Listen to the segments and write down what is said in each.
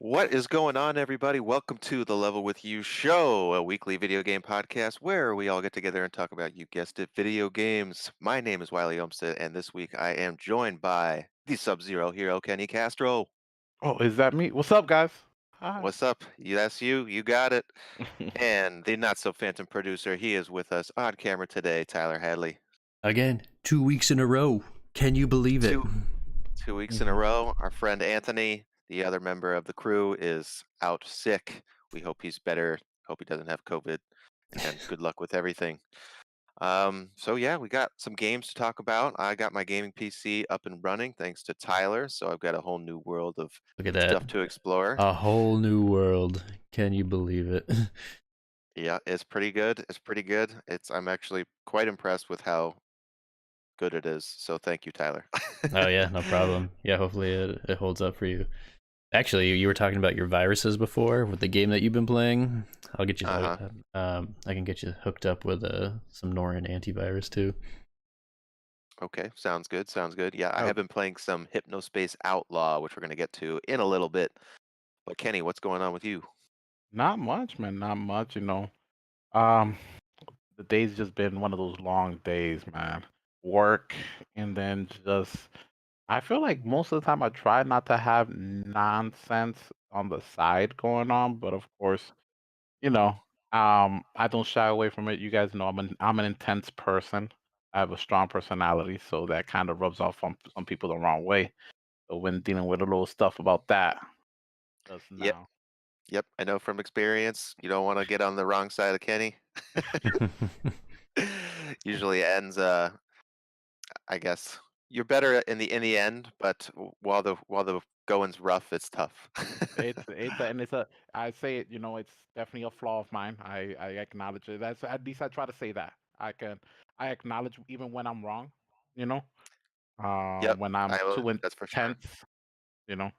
What is going on, everybody? Welcome to the Level With You show, a weekly video game podcast where we all get together and talk about, you guessed it, video games. My name is Wiley Olmsted, and this week I am joined by the Sub-Zero hero, Kenny Castro. Oh, is that me? What's up, guys? Hi. What's up? That's you. You got it. And the not-so-phantom producer, he is with us on camera today, Tyler Hadley. Again, 2 weeks in a row. Can you believe it? Two, 2 weeks in a Mhm. row. Our friend Anthony, the other member of the crew, is out sick. We hope he's better. Hope he doesn't have COVID. And good luck with everything. So yeah, we got some games to talk about. I got my gaming PC up and running thanks to Tyler, so I've got a whole new world of Look at stuff that. to explore. A whole new world. Can you believe it? Yeah, it's pretty good. It's pretty good. I'm actually quite impressed with how good it is. So thank you, Tyler. Oh yeah, no problem. Yeah, hopefully it holds up for you. Actually, you were talking about your viruses before with the game that you've been playing. I'll get you. Uh-huh. I can get you hooked up with some Norton antivirus too. Okay, sounds good. Sounds good. Yeah, I Oh, have been playing some Hypnospace Outlaw, which we're going to get to in a little bit. But Kenny, what's going on with you? not much, man. Not much. Um, the day's just been one of those long days, man. Work and then just I feel like most of the time I try not to have nonsense on the side going on, but of course, you know, I don't shy away from it. You guys know I'm an intense person. I have a strong personality, so that kind of rubs off on some people the wrong way. So when dealing with a little stuff about that, just Yep, now. yep. I know from experience, you don't want to get on the wrong side of Kenny. Usually ends I guess you're better in the end, but while the going's rough, it's tough. It's a I say it, it's definitely a flaw of mine. I acknowledge it. That's at least I try to say that. I acknowledge even when I'm wrong, you know, Yep, when I'm I will. too That's for sure. intense, you know,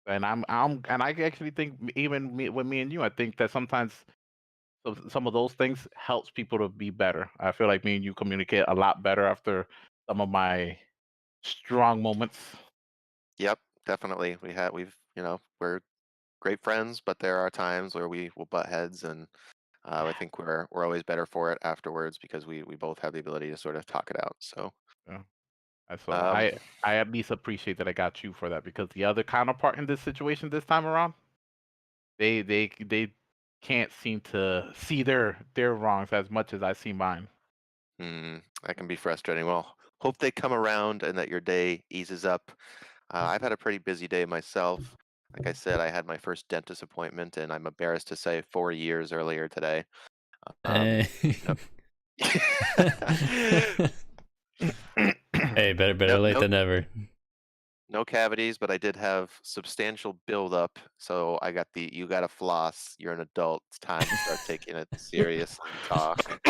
and and I actually think even with me and you, I think that sometimes some of those things helps people to be better. I feel like me and you communicate a lot better after some of my strong moments. Yep, definitely. We're great friends, but there are times where we will butt heads, and I think we're always better for it afterwards because we both have the ability to sort of talk it out. So, Yeah. So um, I at least appreciate that I got you for that because the other counterpart in this situation this time around, they can't seem to see their wrongs as much as I see mine. that can be frustrating. Well, hope they come around and that your day eases up. I've had a pretty busy day myself. Like I said, I had my first dentist appointment, and I'm embarrassed to say 4 years earlier today. Um, Eh. no, Hey, better no, late no, than never. no cavities, but I did have substantial buildup. So I got you got to floss. You're an adult. It's time to start taking it seriously. Talk.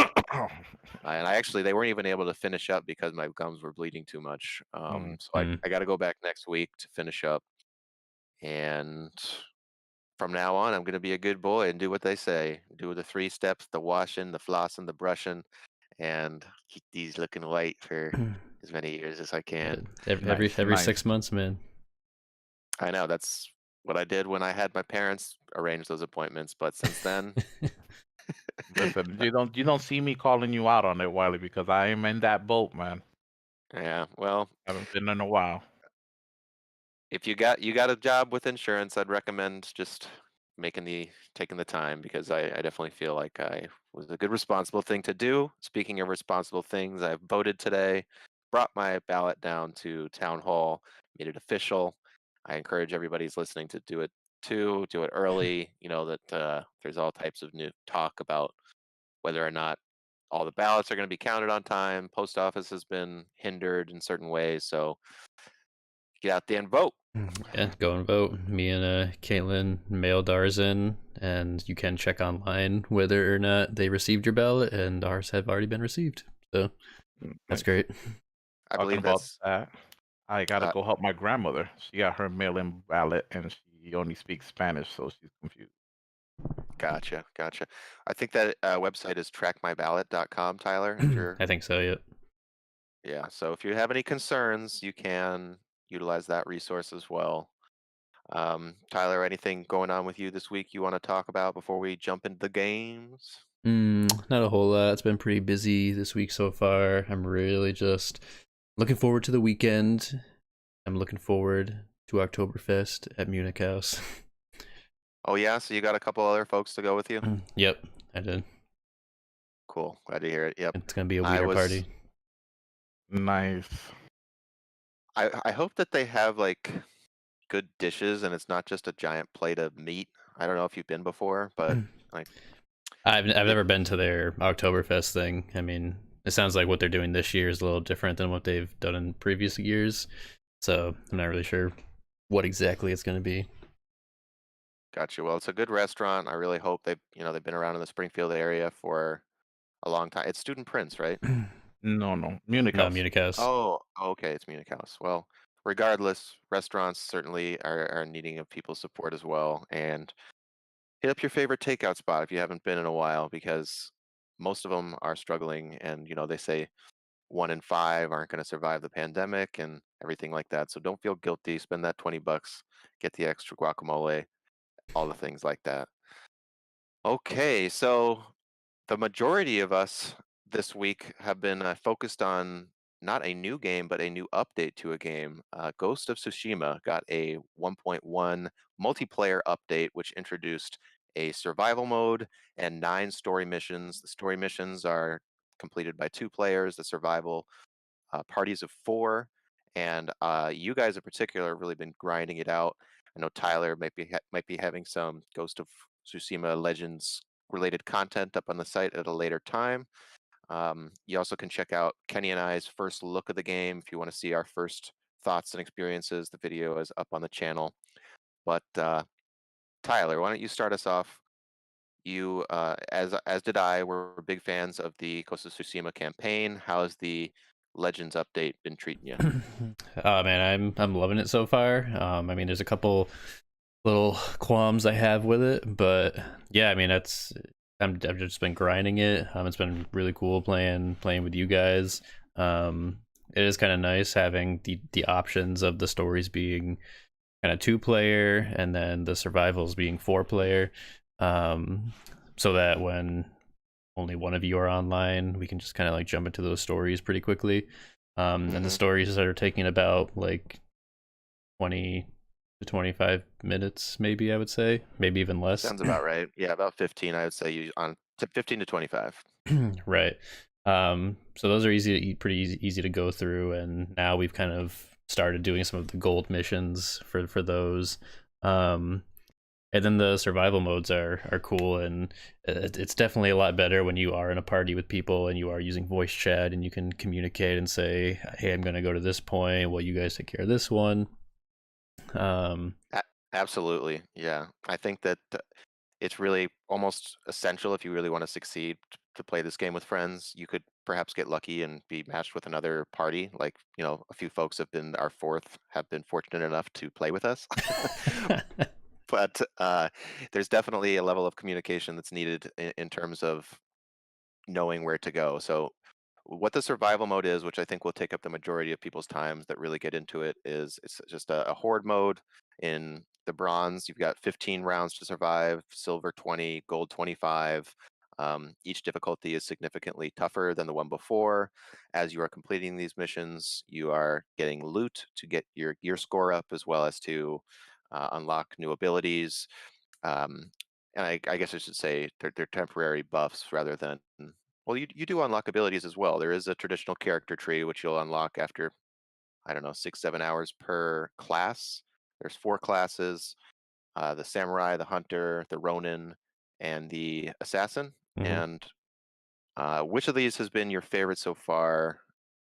And they weren't even able to finish up because my gums were bleeding too much. Mm, So I, Mm. I got to go back next week to finish up. And from now on, I'm going to be a good boy and do what they say. Do the 3 steps: the washing, the flossing, the brushing, and keep these looking white for as many years as I can. nice, Every nice. 6 months, man. I know that's what I did when I had my parents arrange those appointments, but since then, Listen, you don't see me calling you out on it, Wiley, because I am in that boat, man. yeah, well, Haven't been in a while. if you got a job with insurance, I'd recommend just taking the time because I definitely feel like I was a good responsible thing to do. Speaking of responsible things, I voted today, brought my ballot down to town hall, made it official. I encourage everybody who's listening to do it too, do it early. You know that there's all types of new talk about whether or not all the ballots are going to be counted on time. Post office has been hindered in certain ways, so get out there and vote. Yeah, go and vote. Me and Caitlin mailed ours in, and you can check online whether or not they received your ballot, and ours have already been received. So that's Nice. great. I Talking believe about that's that, I gotta uh, go help my grandmother. She got her mail-in ballot, and she only speaks Spanish, so she's confused. gotcha, gotcha. I think that website is trackmyballot.com, Tyler. If you're I think so. Yep. Yeah, so if you have any concerns, you can utilize that resource as well. Tyler, anything going on with you this week you want to talk about before we jump into the games? Not a whole lot. It's been pretty busy this week so far. I'm really just looking forward to the weekend. I'm looking forward to Oktoberfest at Munich House. Oh yeah, so you got a couple other folks to go with you? Yep, I did. Cool. Glad to hear it. Yep. It's gonna be a I weeder was party. Nice. I hope that they have like good dishes and it's not just a giant plate of meat. I don't know if you've been before, but like I've it, never been to their Oktoberfest thing. I mean, it sounds like what they're doing this year is a little different than what they've done in previous years. So I'm not really sure what exactly it's gonna be. got you. Well, it's a good restaurant. I really hope they've been around in the Springfield area for a long time. It's Student Prince, right? No, Munich No, House. Munich House. Oh, okay, it's Munich House. Well, regardless, restaurants certainly are needing of people's support as well. And hit up your favorite takeout spot if you haven't been in a while, because most of them are struggling. And they say 1 in 5 aren't going to survive the pandemic and everything like that. So don't feel guilty. Spend that $20, get the extra guacamole, all the things like that. Okay, so the majority of us this week have been focused on not a new game, but a new update to a game. Ghost of Tsushima got a 1.1 multiplayer update, which introduced a survival mode and 9 story missions. The story missions are completed by 2 players, the survival parties of 4. And you guys in particular have really been grinding it out. I know Tyler might be having some Ghost of Tsushima Legends related content up on the site at a later time. You also can check out Kenny and I's first look of the game if you want to see our first thoughts and experiences. The video is up on the channel. But Tyler, why don't you start us off? You, as did I, were big fans of the Ghost of Tsushima campaign. How has the Legends update been treating you? Oh man, I'm loving it so far. I mean, there's a couple little qualms I have with it, but yeah, I mean I've just been grinding it. It's been really cool playing with you guys. It is kind of nice having the options of the stories being kind of 2 player and then the survivals being 4 player, so that when only one of you are online, we can just kind of like jump into those stories pretty quickly. And the Mhm. stories are taking about like 20 to 25 minutes, maybe, I would say, maybe even less. Sounds about right. Yeah, about 15, I would say you on 15 to 25. Right. So those are pretty easy to go through, and now we've kind of started doing some of the gold missions for those. And then the survival modes are cool, and it's definitely a lot better when you are in a party with people and you are using voice chat and you can communicate and say, hey, I'm gonna go to this point while you guys take care of this one. Absolutely. Yeah. I think that it's really almost essential if you really want to succeed to play this game with friends. You could perhaps get lucky and be matched with another party. Like, a few folks our fourth have been fortunate enough to play with us. But there's definitely a level of communication that's needed in terms of knowing where to go. So what the survival mode is, which I think will take up the majority of people's times that really get into it, is it's just a horde mode. In the bronze, you've got 15 rounds to survive, silver 20, gold 25. Each difficulty is significantly tougher than the one before. As you are completing these missions, you are getting loot to get your gear score up, as well as to unlock new abilities. Um, and I guess I should say they're temporary buffs rather than, well, you do unlock abilities as well. There is a traditional character tree which you'll unlock after, I don't know, 6-7 hours per class. There's 4 classes: the samurai, the hunter, the ronin, and the assassin. Mhm. And which of these has been your favorite so far,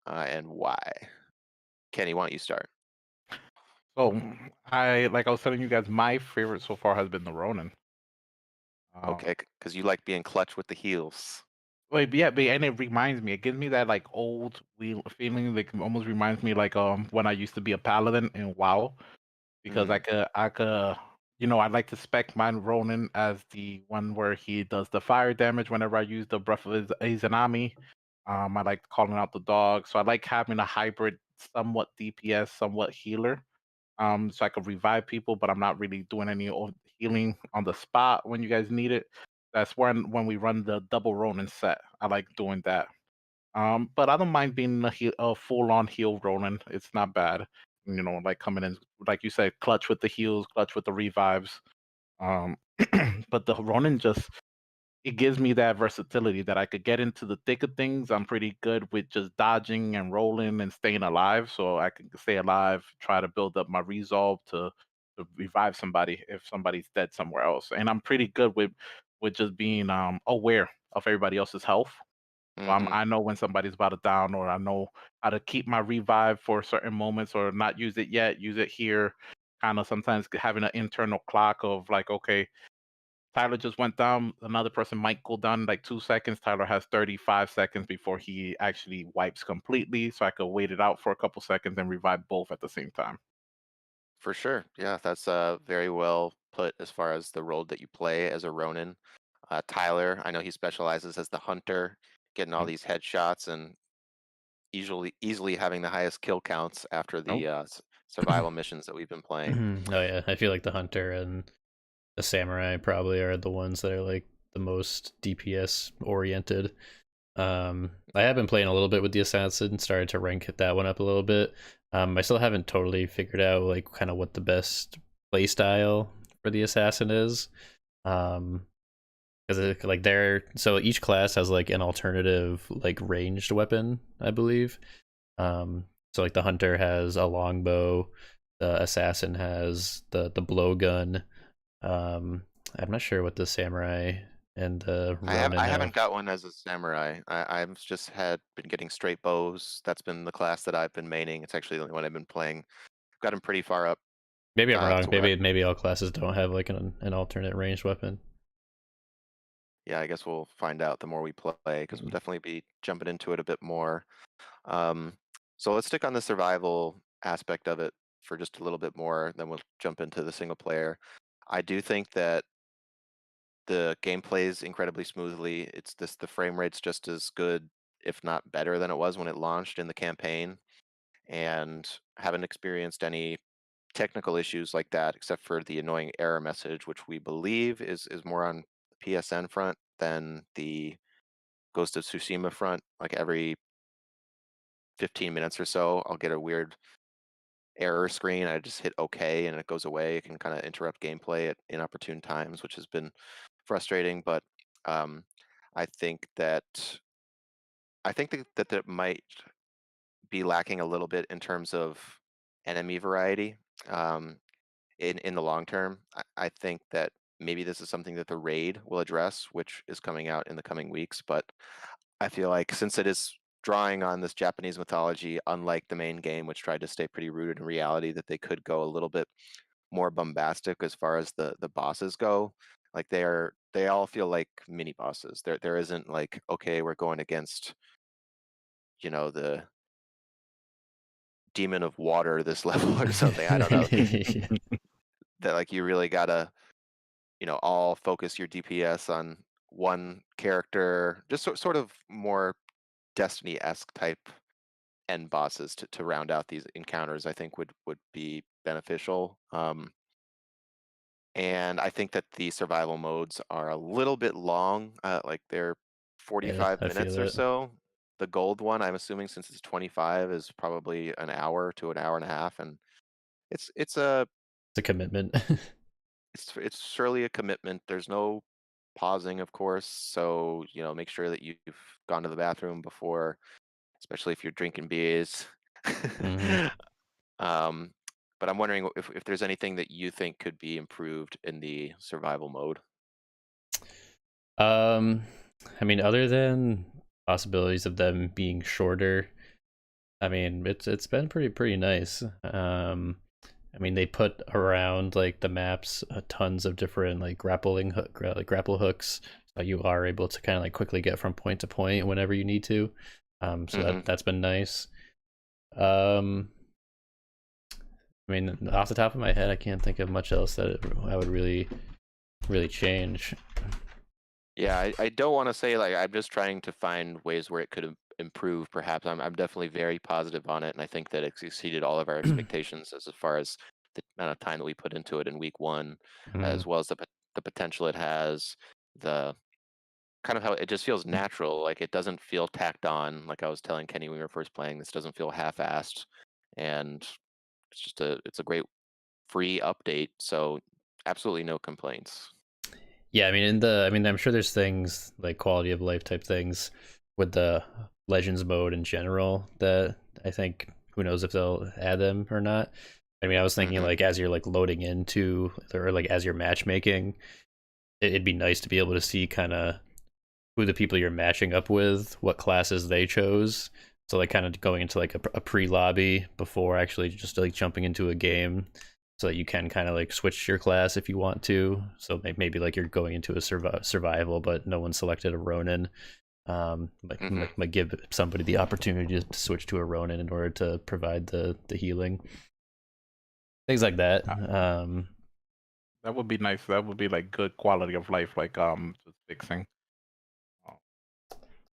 and why? Kenny, why don't you start? So I was telling you guys, my favorite so far has been the Ronin. Okay, because you like being clutch with the heels. Wait, yeah, and it reminds me. It gives me that like old wheel feeling. Like almost reminds me like when I used to be a paladin in WoW, because Mhm. I like to spec my Ronin as the one where he does the fire damage whenever I use the breath of his Izanami. I like calling out the dog, so I like having a hybrid, somewhat DPS, somewhat healer. so I could revive people, but I'm not really doing any healing on the spot when you guys need it. That's when we run the double Ronin set. I like doing that. But I don't mind being a full on heal Ronin. It's not bad. Like coming in, like you said, clutch with the heals, clutch with the revives. Um, but the Ronin just it gives me that versatility that I could get into the thick of things. I'm pretty good with just dodging and rolling and staying alive, so I can stay alive, try to build up my resolve to revive somebody if somebody's dead somewhere else. And I'm pretty good with just being aware of everybody else's health. So Hmm. I know when somebody's about to down, or I know how to keep my revive for certain moments, or not use it yet, use it here. Kind of sometimes having an internal clock of like, okay, Tyler just went down. Another person might go down in like 2 seconds. Tyler has 35 seconds before he actually wipes completely. So I could wait it out for a couple seconds and revive both at the same time. For sure. Yeah, that's very well put as far as the role that you play as a Ronin. Tyler, I know he specializes as the hunter, getting all Mm. these headshots and easily having the highest kill counts after Nope. the survival missions that we've been playing. Oh yeah, I feel like the hunter and the samurai probably are the ones that are like the most DPS oriented. I have been playing a little bit with the assassin, started to rank that one up a little bit. I still haven't totally figured out like kind of what the best play style for the assassin is. Because like so each class has like an alternative like ranged weapon, I believe. So like the hunter has a longbow, the assassin has the blowgun. Um, I'm not sure what the samurai and the I ronin haven't have. got one as a samurai. I've just been getting straight bows. That's been the class that I've been maining. It's actually the only one I've been playing. Got him pretty far up Maybe I'm wrong. to where Maybe all classes don't have like an alternate ranged weapon. yeah, I guess we'll find out the more we play because we'll definitely be jumping into it a bit more. Um, so let's stick on the survival aspect of it for just a little bit more, then we'll jump into the single player. I do think that the game plays incredibly smoothly. The frame rate's just as good, if not better, than it was when it launched in the campaign. And haven't experienced any technical issues like that, except for the annoying error message, which we believe is more on the PSN front than the Ghost of Tsushima front. Like every 15 minutes or so, I'll get a weird error screen. I just hit OK and it goes away. It can kind of interrupt gameplay at inopportune times, which has been frustrating. But um, I think that that might be lacking a little bit in terms of enemy variety. Um, in the long term, I think that maybe this is something that the raid will address, which is coming out in the coming weeks. But I feel like since it is drawing on this Japanese mythology, unlike the main game, which tried to stay pretty rooted in reality, that they could go a little bit more bombastic as far as the bosses go. Like they all feel like mini bosses. There isn't like, okay, we're going against, the demon of water this level or something. I don't know. That like you really gotta, all focus your DPS on one character, just sort of more Destiny-esque type end bosses to round out these encounters. I think would be beneficial. And I think that the survival modes are a little bit long, like they're Yeah, 45 I feel minutes or it. so. The gold one, I'm assuming since it's 25, is probably an hour to an hour and a half, and it's a It's a commitment. it's surely a commitment. There's no pausing, of course, so make sure that you've gone to the bathroom before, especially if you're drinking beers. Hmm. um, but I'm wondering if there's anything that you think could be improved in the survival mode. Um, I mean, other than possibilities of them being shorter, I mean, it's been pretty nice. I mean, they put around like the maps tons of different like like grapple hooks, so you are able to kind of like quickly get from point to point whenever you need to. So Hmm. that's been nice. Um, I mean, off the top of my head, I can't think of much else that I would really change. Yeah, I don't want to say like I'm just trying to find ways where it could improve. Perhaps I'm definitely very positive on it, and I think that it's exceeded all of our expectations as far as the amount of time that we put into it in week one, Mhm. as well as the potential it has, the kind of how it just feels natural. Like it doesn't feel tacked on. Like I was telling Kenny when we were first playing, this doesn't feel half-assed, and it's a great free update. So absolutely no complaints. Yeah, I mean, I'm sure there's things like quality of life type things with the Legends mode in general that I think who knows if they'll add them or not. I mean, I was thinking Mhm. like as you're like loading into or like as you're matchmaking, it'd be nice to be able to see kind of who the people you're matching up with, what classes they chose. So like kind of going into like a pre-lobby before actually just like jumping into a game, so that you can kind of like switch your class if you want to. So maybe like you're going into a survival, but no one selected a Ronin. Might give somebody the opportunity to switch to a Ronin in order to provide the healing, things like that. That would be nice. That would be like good quality of life, like just fixing. Oh.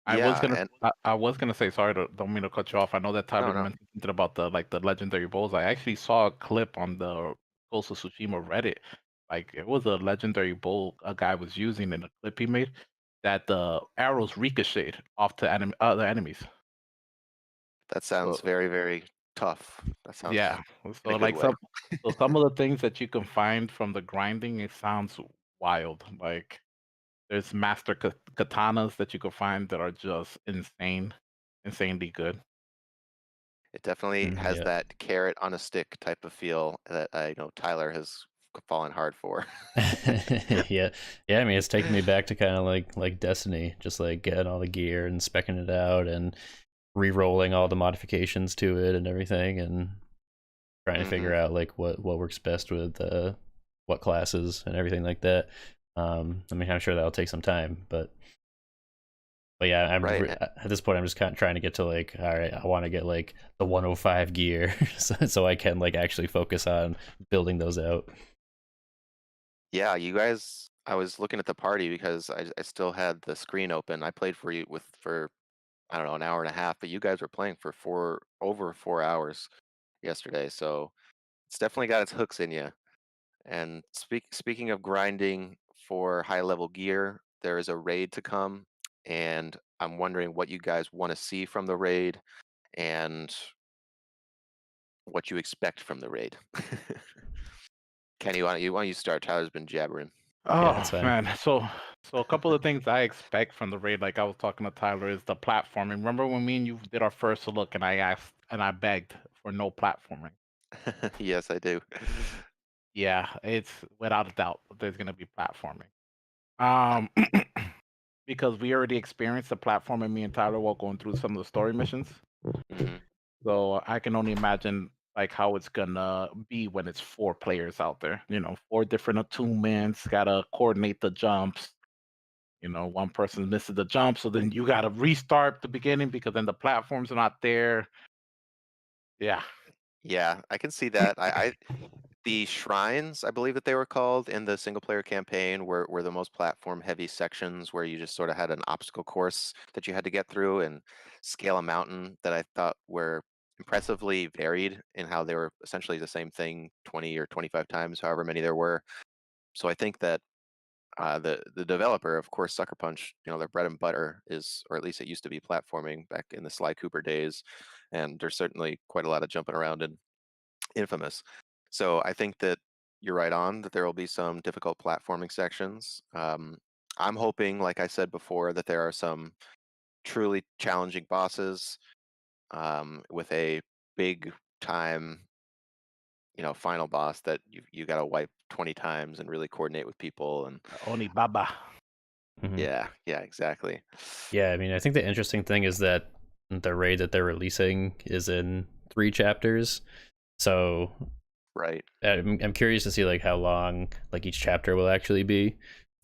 Yeah, and I was gonna say, sorry, don't mean to cut you off. I know that Tyler no. mentioned something about the legendary bowls. I actually saw a clip on the Ghost of Tsushima Reddit. Like it was a legendary bowl a guy was using in a clip he made that the arrows ricocheted off to other enemies. That sounds So very, very tough. That sounds yeah, in so a good like way. some of the things that you can find from the grinding, it sounds wild. Like there's master katanas that you can find that are just insanely good. It definitely has Yeah. that carrot on a stick type of feel that I know Tyler has fallen hard for. Yeah, yeah. I mean, it's taking me back to kind of like Destiny, just like getting all the gear and specking it out and re-rolling all the modifications to it and everything, and trying to figure out like what works best with what classes and everything like that. I mean, I'm sure that'll take some time, but yeah, Right. at this point, I'm just kind of trying to get to like, all right, I want to get like the 105 gear, so I can like actually focus on building those out. Yeah, you guys, I was looking at the party because I still had the screen open. I played for you for I don't know, an hour and a half, but you guys were playing for over 4 hours yesterday. So it's definitely got its hooks in you. And speaking of grinding for high level gear, there is a raid to come, and I'm wondering what you guys want to see from the raid and what you expect from the raid. Kenny, why don't you start? Tyler's been jabbering. Yeah, Oh that's fine. man, so a couple of things I expect from the raid, like I was talking to Tyler, is the platforming. Remember when me and you did our first look, and I asked and I begged for no platforming. Yes, I do. Yeah, it's without a doubt there's gonna be platforming. Um, because we already experienced the platforming, me and Tyler while going through some of the story missions. Mhm. So I can only imagine like how it's gonna be when it's 4 players out there. You know, 4 different attunements, gotta coordinate the jumps. You know, one person misses the jump, so then you gotta restart the beginning because then the platforms are not there. Yeah. Yeah, I can see that. The shrines, I believe that they were called in the single player campaign, were the most platform heavy sections where you just sort of had an obstacle course that you had to get through and scale a mountain that I thought were impressively varied in how they were essentially the same thing 20 or 25 times, however many there were. So I think that the developer, of course, Sucker Punch, their bread and butter is, or at least it used to be, platforming back in the Sly Cooper days, and there's certainly quite a lot of jumping around in Infamous. So I think that you're right on that there will be some difficult platforming sections. I'm hoping, like I said before, that there are some truly challenging bosses with a big time, final boss that you got to wipe 20 times and really coordinate with people. And Oni Baba. Mhm. yeah, exactly. Yeah, I mean, I think the interesting thing is that the raid that they're releasing is in 3 chapters. So Right. I'm curious to see like how long like each chapter will actually be.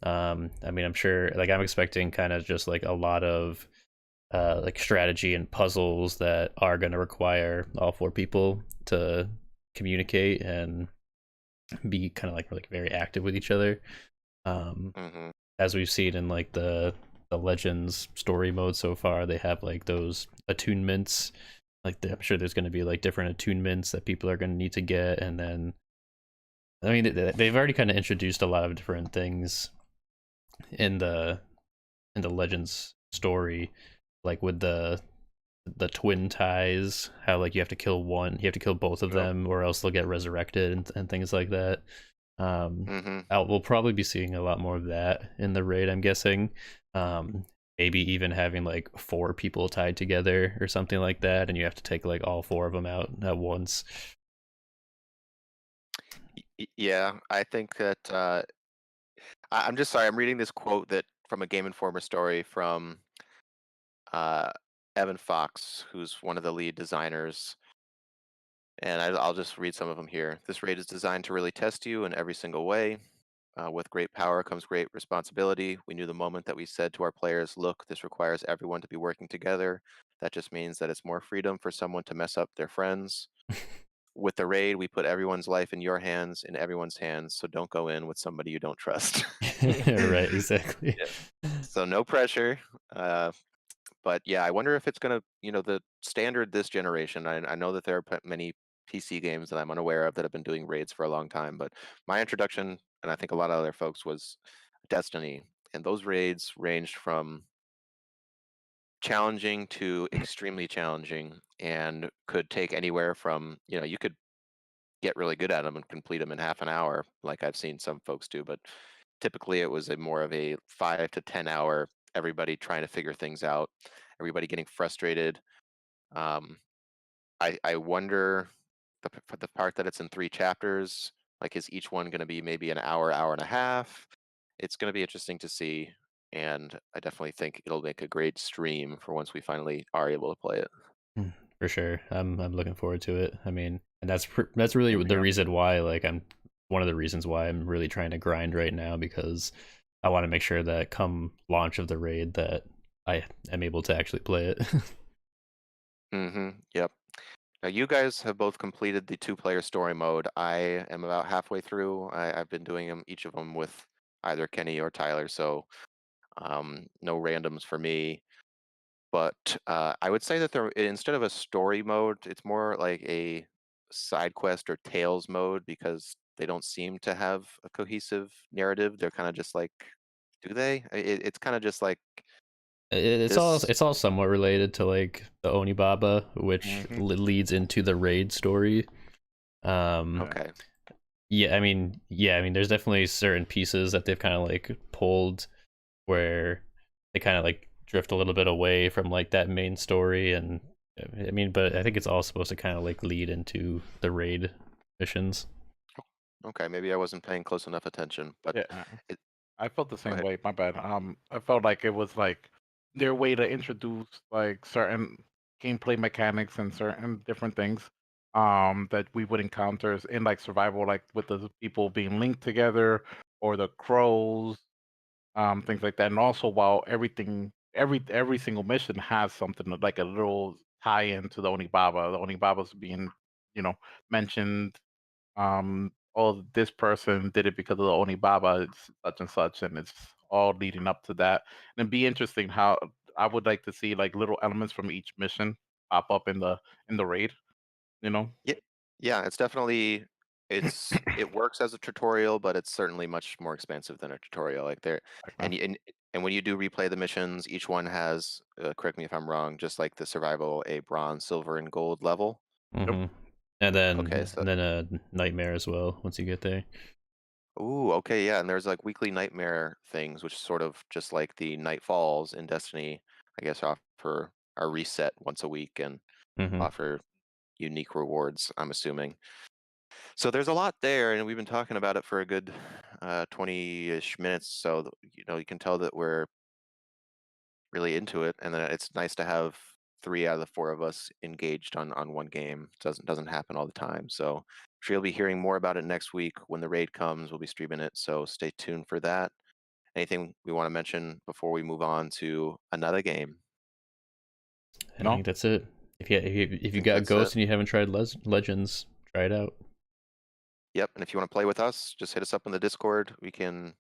I mean, I'm sure like I'm expecting kind of just like a lot of like strategy and puzzles that are going to require all 4 people to communicate and be kind of like very active with each other. hmm As we've seen in like the Legends story mode so far, they have like those attunements. Like I'm sure there's going to be like different attunements that people are going to need to get, and then I mean, they've already kind of introduced a lot of different things in the Legends story, like with the twin ties, how like you have to kill one, you have to kill both of Yep. them, or else they'll get resurrected and things like that. Mm-hmm. We'll probably be seeing a lot more of that in the raid, I'm guessing. Maybe even having like 4 people tied together or something like that, and you have to take like all 4 of them out at once. Yeah, I think that I'm just sorry. I'm reading this quote that from a Game Informer story from uh, Evan Fox, who's one of the lead designers. And I'll just read some of them here. This raid is designed to really test you in every single way. With great power comes great responsibility. We knew the moment that we said to our players, look, this requires everyone to be working together. That just means that it's more freedom for someone to mess up their friends. With the raid, we put everyone's life in your hands, in everyone's hands, so don't go in with somebody you don't trust. Right, exactly. So no pressure. But yeah, I wonder if it's gonna, the standard this generation. I know that there are many PC games that I'm unaware of that have been doing raids for a long time, but my introduction, and I think a lot of other folks, was Destiny, and those raids ranged from challenging to extremely challenging, and could take anywhere from, you could get really good at them and complete them in half an hour, like I've seen some folks do, but typically it was a more of a 5 to 10 hour, everybody trying to figure things out, everybody getting frustrated. um, I wonder for the part that it's in 3 chapters, like is each one going to be maybe an hour, hour and a half? It's going to be interesting to see, and I definitely think it'll make a great stream for once we finally are able to play it. For sure. I'm looking forward to it. I mean, and that's really the Yeah. reason why, like, I'm one of the reasons why I'm really trying to grind right now, because I want to make sure that come launch of the raid that I am able to actually play it. Yep. Now you guys have both completed the 2-player story mode. I am about halfway through. I've been doing them, each of them, with either Kenny or Tyler, so no randoms for me. But I would say that instead of a story mode, it's more like a side quest or tales mode, because they don't seem to have a cohesive narrative. They're kind of just like, do they? It's kind of just like this. It's all somewhat related to like the Onibaba, which Mhm. leads into the raid story. Um, Okay. yeah, I mean, there's definitely certain pieces that they've kind of like pulled where they kind of like drift a little bit away from like that main story, and I mean, but I think it's all supposed to kind of like lead into the raid missions. Okay. Maybe I wasn't paying close enough attention, but Yeah. it, I felt the go same ahead. way. My bad. I felt like it was like their way to introduce like certain gameplay mechanics and certain different things that we would encounter in like survival, like with the people being linked together or the crows, things like that. And also, while every single mission has something like a little tie-in to the Onibaba. The Onibabas being, mentioned, oh, this person did it because of the Onibaba, it's such and such, and it's all leading up to that. And it'd be interesting how I would like to see like little elements from each mission pop up in the raid, you know? Yeah, yeah, it's definitely, it works as a tutorial, but it's certainly much more expansive than a tutorial. Like there, Like, and when you do replay the missions, each one has, correct me if I'm wrong, just like the survival, a bronze, silver, and gold level. yep. Hmm. And then Okay, so a nightmare as well once you get there. ooh, okay, yeah, and there's like weekly nightmare things, which sort of just like the Night Falls in Destiny, I guess, offer a reset once a week and Hmm. offer unique rewards, I'm assuming. So there's a lot there, and we've been talking about it for a good 20-ish minutes. So you can tell that we're really into it, and then it's nice to have 3 out of the 4 of us engaged on one game. It doesn't happen all the time. So I'm sure you'll be hearing more about it next week when the raid comes. We'll be streaming it, so stay tuned for that. Anything we want to mention before we move on to another game? And I No? think that's it. I If you think got that's it. Ghost and you haven't tried Legends, try it out. Yep. And if you want to play with us, just hit us up in the Discord. We can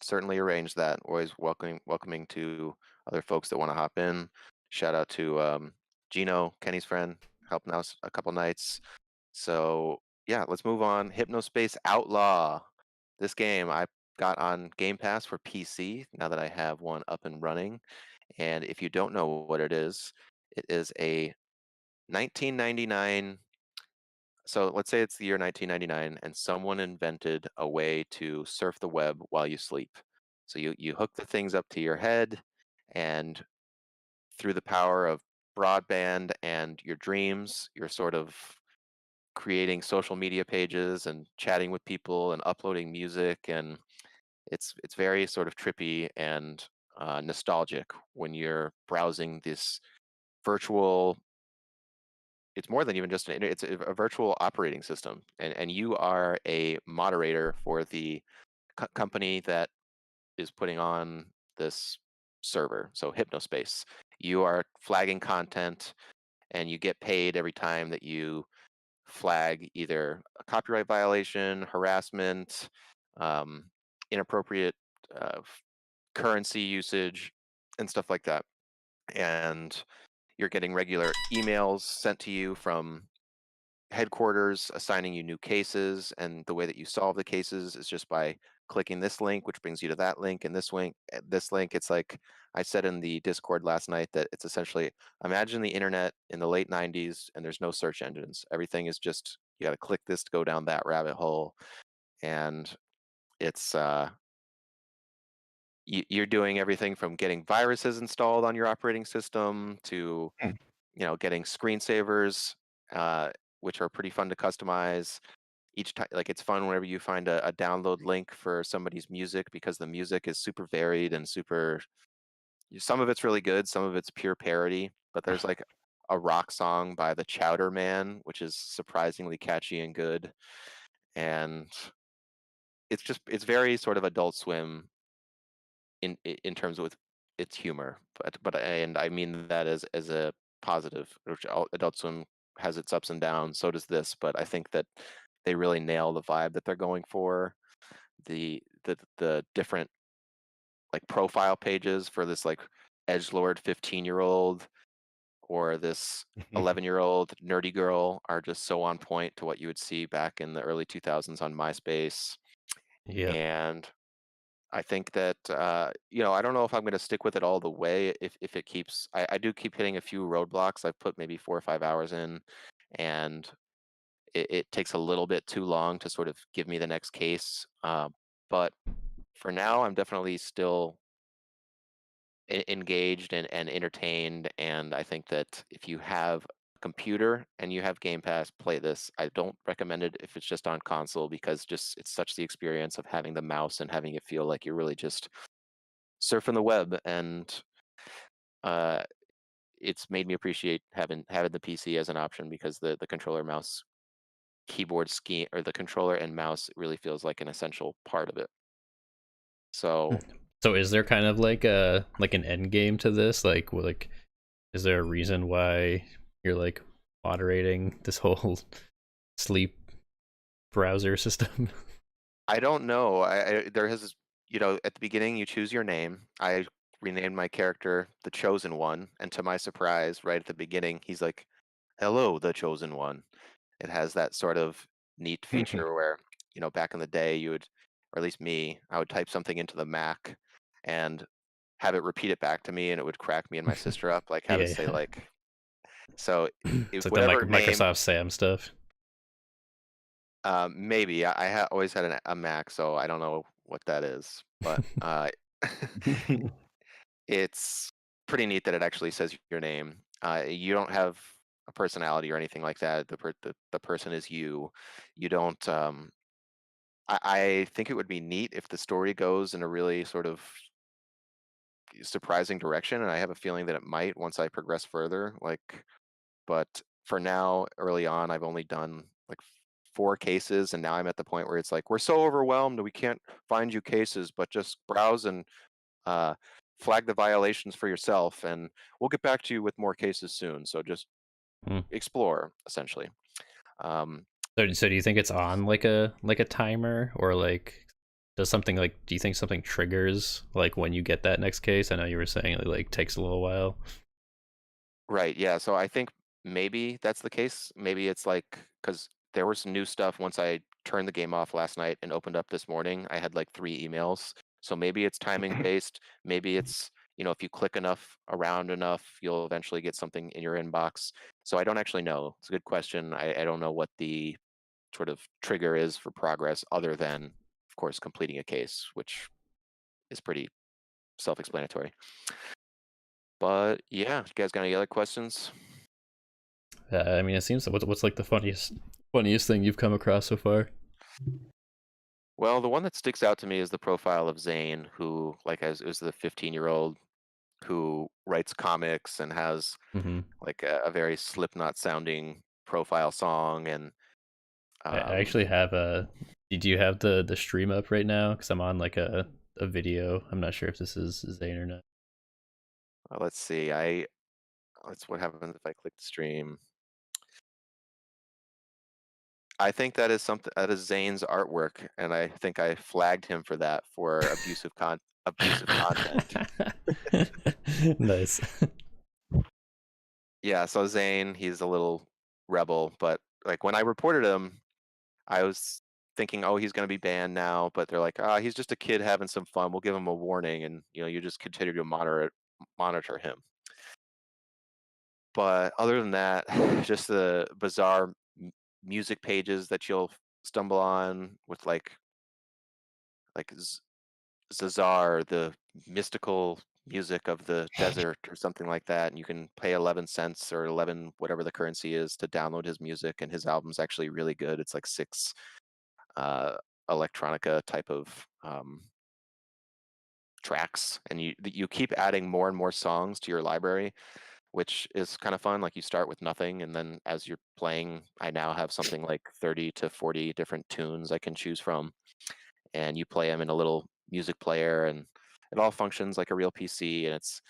certainly arrange that. Always welcoming to other folks that want to hop in. Shout out to Gino, Kenny's friend, helping us a couple nights. So yeah, let's move on. Hypnospace Outlaw. This game I got on Game Pass for PC now that I have one up and running. And if you don't know what it is a 1999. So let's say it's the year 1999 and someone invented a way to surf the web while you sleep. So you hook the things up to your head, and through the power of broadband and your dreams, you're sort of creating social media pages and chatting with people and uploading music, and it's very sort of trippy and nostalgic when you're browsing this virtual. It's more than even just it's a virtual operating system, and you are a moderator for the company that is putting on this server. So Hypnospace, you are flagging content, and you get paid every time that you flag either a copyright violation, harassment, um, inappropriate currency usage, and stuff like that. And you're getting regular emails sent to you from headquarters assigning you new cases, and the way that you solve the cases is just by clicking this link, which brings you to that link, and this link. It's like I said in the Discord last night that it's essentially, imagine the internet in the late 90s and there's no search engines. Everything is just, you got to click this to go down that rabbit hole. And it's you're doing everything from getting viruses installed on your operating system to Mm. getting screensavers, which are pretty fun to customize. Each time, like, it's fun whenever you find a download link for somebody's music, because the music is super varied and super. Some of it's really good, some of it's pure parody. But there's like a rock song by the Chowder Man, which is surprisingly catchy and good, and it's very sort of Adult Swim in terms of its humor, but and I mean that as a positive. Which Adult Swim has its ups and downs, so does this, but I think that they really nail the vibe that they're going for. The different like profile pages for this like edgelord 15-year-old or this 11-year-old nerdy girl are just so on point to what you would see back in the early 2000s on MySpace. Yep. And I think that I don't know if I'm going to stick with it all the way. If it keeps, I do keep hitting a few roadblocks. I've put maybe 4 or 5 hours in, and it takes a little bit too long to sort of give me the next case. But for now, I'm definitely still engaged and entertained. And I think that if you have a computer and you have Game Pass, play this. I don't recommend it if it's just on console, because just it's such the experience of having the mouse and having it feel like you're really just surfing the web. And uh, it's made me appreciate having the PC as an option, because the controller mouse keyboard scheme, or the controller and mouse, really feels like an essential part of it. So So is there kind of like an end game to this? Like, is there a reason why you're like moderating this whole sleep browser system? I don't know. There has, at the beginning you choose your name. I renamed my character the Chosen One, and to my surprise, right at the beginning, he's like, "Hello, the Chosen One." It has that sort of neat feature where, back in the day, you would, or at least me, I would type something into the Mac and have it repeat it back to me, and it would crack me and my sister up, like have it say Yeah. like, so It's like the whatever name. Microsoft Sam stuff. Maybe always had a Mac, so I don't know what that is, but it's pretty neat that it actually says your name. You don't have a personality or anything like that. The person is you. You don't. I think it would be neat if the story goes in a really sort of surprising direction, and I have a feeling that it might once I progress further. Like, but for now, early on, I've only done like 4 cases, and now I'm at the point where it's like, we're so overwhelmed we can't find you cases, but just browse and uh, flag the violations for yourself, and we'll get back to you with more cases soon. So just Hmm. explore, essentially. Um, So do you think it's on like a timer, or like does something like, do you think something triggers like when you get that next case? I know you were saying it like takes a little while. right, yeah. So I think maybe that's the case. Maybe it's like, because there was some new stuff once I turned the game off last night and opened up this morning. I had like 3 emails. So maybe it's timing based. Maybe it's, if you click enough around enough, you'll eventually get something in your inbox. So I don't actually know. It's a good question. I don't know what the sort of trigger is for progress other than, of course, completing a case, which is pretty self-explanatory. But yeah, you guys got any other questions? I mean, it seems what's like the funniest thing you've come across so far? Well, the one that sticks out to me is the profile of Zane, who, like, is the 15-year-old who writes comics and has Mm-hmm. like a very Slipknot sounding profile song, and I actually have a. Do you have the stream up right now? Because I'm on like a video. I'm not sure if this is Zane or not. let's see. That's what happens if I click the stream. I think that is that is Zane's artwork, and I think I flagged him for that for abusive content. Nice. Yeah, so Zane, he's a little rebel, but like when I reported him, I was thinking, oh, he's going to be banned now, but they're like, he's just a kid having some fun. We'll give him a warning, and you just continue to monitor him. But other than that, just the bizarre music pages that you'll stumble on with like Zazar, the mystical music of the desert or something like that, and you can pay 11 cents or 11 whatever the currency is to download his music, and his album's actually really good. It's like 6 uh, electronica type of tracks, and you keep adding more and more songs to your library, which is kind of fun. Like you start with nothing, and then as you're playing, I now have something like 30 to 40 different tunes I can choose from, and you play them in a little music player, and it all functions like a real PC, and it's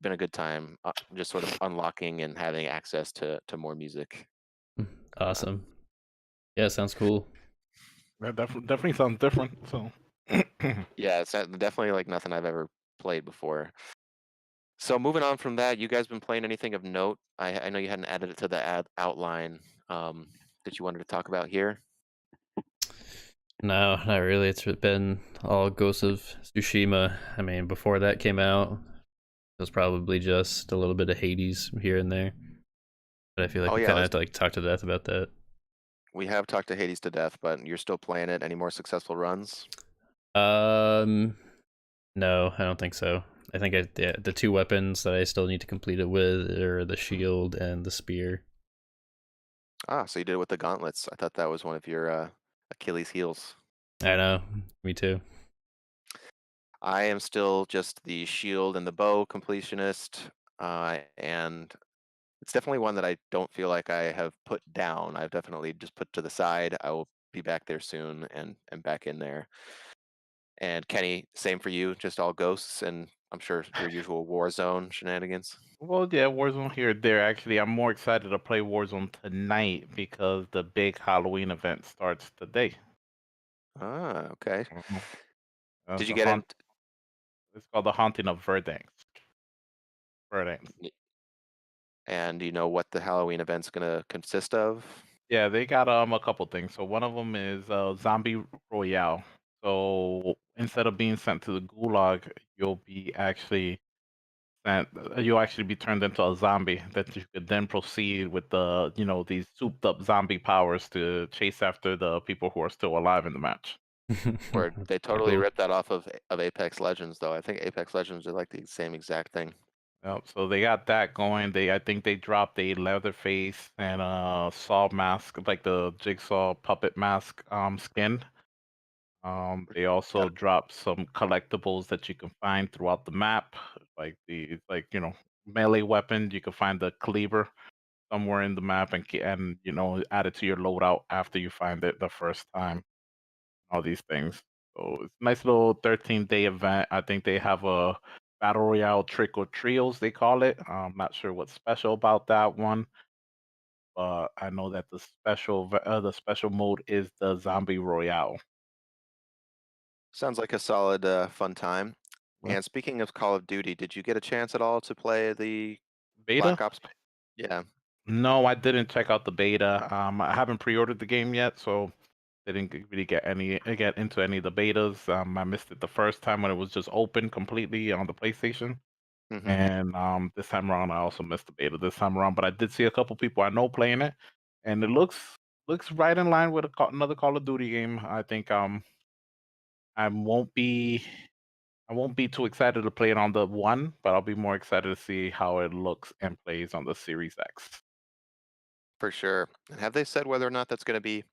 been a good time just sort of unlocking and having access to more music. Awesome. Yeah, sounds cool. That definitely sounds different. So Yeah, it's definitely like nothing I've ever played before. So moving on from that, you guys been playing anything of note? I know you hadn't added it to the outline that you wanted to talk about here. No, not really. It's been all Ghost of Tsushima. I mean, before that came out, it was probably just a little bit of Hades here and there. But I feel like Oh we yeah, kind of have to like talk to death about that. we have talked to Hades to death, but you're still playing it. Any more successful runs? No, I don't think so. I think the 2 weapons that I still need to complete it with are the shield and the spear. So you did it with the gauntlets. I thought that was one of your Achilles heels. I know, me too. I am still just the shield and the bow completionist, and it's definitely one that I don't feel like I have put down. I've definitely just put to the side. I will be back there soon and back in there. And Kenny, same for you, just all ghosts and I'm sure your usual Warzone shenanigans. well, yeah, Warzone here or there. Actually, I'm more excited to play Warzone tonight because the big Halloween event starts today. Okay. Mhm. Did you The get in? It's called the Haunting of Verdansk. Verdansk. And do you know what the Halloween event's gonna consist of? Yeah, they got a couple things. So one of them is Zombie Royale. So instead of being sent to the gulag, you'll be actually sent. You'll actually be turned into a zombie that you could then proceed with these souped up zombie powers to chase after the people who are still alive in the match. Where they Pretty totally cool. ripped that off of Apex Legends, though. I think Apex Legends are like the same exact thing. Yep, so they got that going. I think they dropped a Leatherface and a Saw mask, like the Jigsaw puppet mask skin. They also dropped some collectibles that you can find throughout the map, like melee weapon. You can find the cleaver somewhere in the map and add it to your loadout after you find it the first time. All these things. So it's a nice little 13-day event. I think they have a battle royale trick or trios they call it. I'm not sure what's special about that one, but I know that the special mode is the zombie royale. Sounds like a solid, fun time. Yeah. And speaking of Call of Duty, did you get a chance at all to play the Beta? Black Ops? Yeah. No, I didn't check out the beta. I haven't pre-ordered the game yet, so didn't really get into any of the betas. I missed it the first time when it was just open completely on the PlayStation, Hmm. and this time around I also missed the beta this time around. But I did see a couple people I know playing it, and it looks right in line with another Call of Duty game. I think I won't be I won't be too excited to play it on the one, but I'll be more excited to see how it looks and plays on the Series X. For sure. And have they said whether or not that's going to be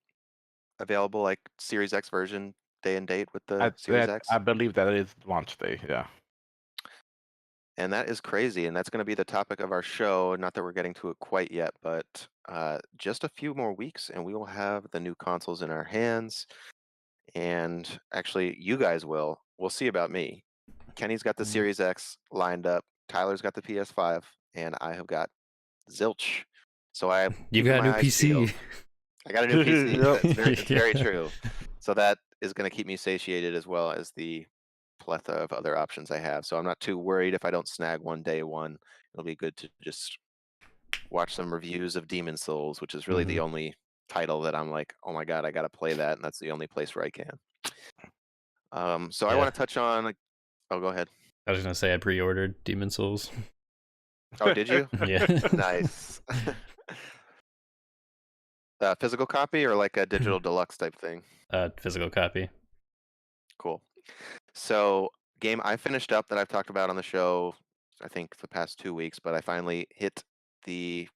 available, like Series X version, day and date with the Series I X? believe that is launch day. Yeah. And that is crazy, and that's going to be the topic of our show. Not that we're getting to it quite yet, but just a few more weeks, and we will have the new consoles in our hands. And actually, you guys will. We'll see about me. Kenny's got the Mhm. Series X lined up. Tyler's got the PS5, and I have got zilch. So I am You keeping got a my new eyes peeled. PC. I got a new PC. Yep. It's very Yeah. true. So that is going to keep me satiated as well as the plethora of other options I have. So I'm not too worried if I don't snag one day one. It'll be good to just watch some reviews of Demon Souls, which is really the Mhm. only title that I'm like, oh my god, I got to play that, and that's the only place where I can. So I Yeah. want to touch on. Oh, go ahead. I was gonna say I pre-ordered Demon Souls. Oh, did you? Yeah. Nice. Physical copy or like a digital deluxe type thing? Physical copy. Cool. So, game I finished up that I've talked about on the show, I think the past 2 weeks, but I finally hit the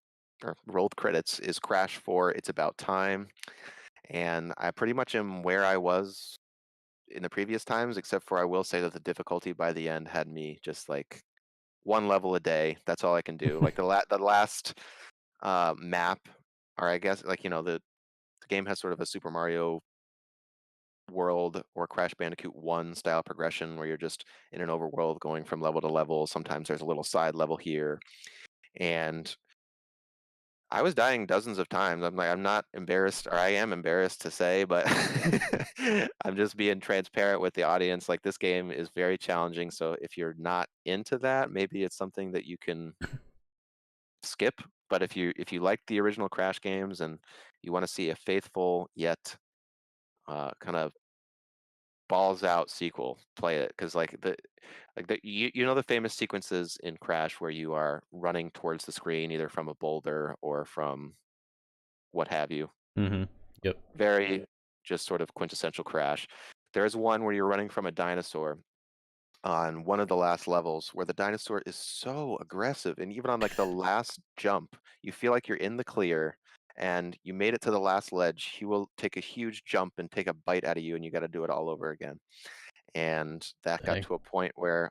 or rolled credits is Crash 4. It's about time, and I pretty much am where I was in the previous times, except for I will say that the difficulty by the end had me just like one level a day. That's all I can do. Like the last map, or I guess like the game has sort of a Super Mario World or Crash Bandicoot 1 style progression where you're just in an overworld going from level to level. Sometimes there's a little side level here. And I was dying dozens of times. I'm not embarrassed, or I am embarrassed to say, but I'm just being transparent with the audience. Like this game is very challenging. So if you're not into that, maybe it's something that you can skip. But if you like the original Crash games and you want to see a faithful yet kind of balls out sequel, play it because you know the famous sequences in Crash where you are running towards the screen either from a boulder or from what have you. Yep. Very just sort of quintessential Crash. There's one where you're running from a dinosaur on one of the last levels where the dinosaur is so aggressive, and even on like the last jump, you feel like you're in the clear and you made it to the last ledge. He will take a huge jump and take a bite out of you, and you got to do it all over again. And that got Dang. to a point where